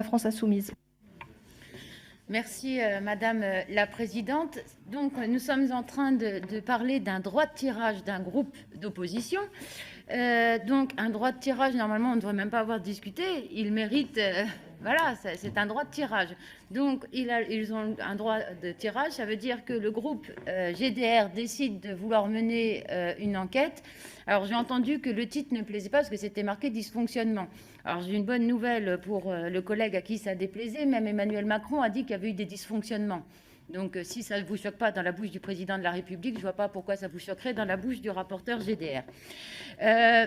La France insoumise. Merci Madame la Présidente. Donc nous sommes en train de parler d'un droit de tirage d'un groupe d'opposition. Donc un droit de tirage, normalement on ne devrait même pas avoir discuté. Il mérite, voilà, c'est un droit de tirage. Donc ils ont un droit de tirage, ça veut dire que le groupe GDR décide de vouloir mener une enquête. Alors j'ai entendu que le titre ne plaisait pas parce que c'était marqué dysfonctionnement. Alors j'ai une bonne nouvelle pour le collègue à qui ça déplaisait. Même Emmanuel Macron a dit qu'il y avait eu des dysfonctionnements. Donc si ça ne vous choque pas dans la bouche du président de la République, je ne vois pas pourquoi ça vous choquerait dans la bouche du rapporteur GDR.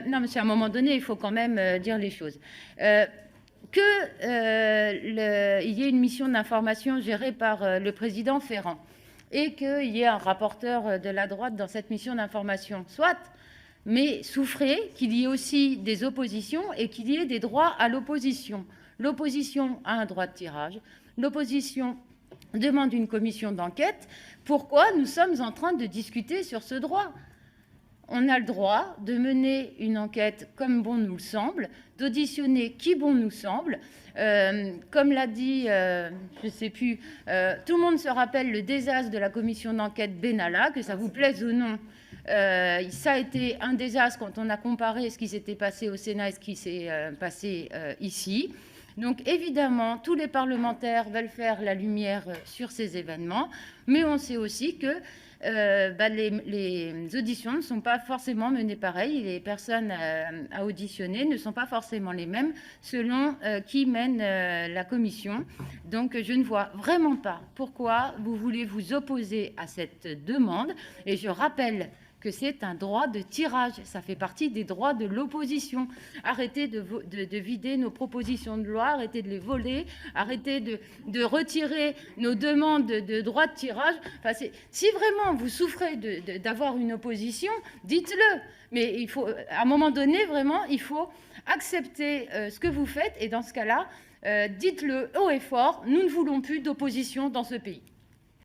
Non, mais à un moment donné, il faut quand même dire les choses. Il y ait une mission d'information gérée par le président Ferrand et qu'il y ait un rapporteur de la droite dans cette mission d'information, soit, mais souffrez qu'il y ait aussi des oppositions et qu'il y ait des droits à l'opposition. L'opposition a un droit de tirage, l'opposition demande une commission d'enquête. Pourquoi nous sommes en train de discuter sur ce droit ? On a le droit de mener une enquête comme bon nous semble, d'auditionner qui bon nous semble. Comme l'a dit, je ne sais plus, tout le monde se rappelle le désastre de la commission d'enquête Benalla, que ça vous plaise ou non. Ça a été un désastre quand on a comparé ce qui s'était passé au Sénat et ce qui s'est passé ici. Donc évidemment, tous les parlementaires veulent faire la lumière sur ces événements, mais on sait aussi que les auditions ne sont pas forcément menées pareil. Les personnes à auditionner ne sont pas forcément les mêmes selon qui mène la commission. Donc je ne vois vraiment pas pourquoi vous voulez vous opposer à cette demande. Et je rappelle que c'est un droit de tirage. Ça fait partie des droits de l'opposition. Arrêtez de vider nos propositions de loi, arrêtez de les voler, arrêtez de retirer nos demandes de droit de tirage. Enfin, si vraiment vous souffrez d'avoir une opposition, dites-le. Mais il faut, à un moment donné, vraiment, il faut accepter ce que vous faites. Et dans ce cas-là, dites-le haut et fort, nous ne voulons plus d'opposition dans ce pays.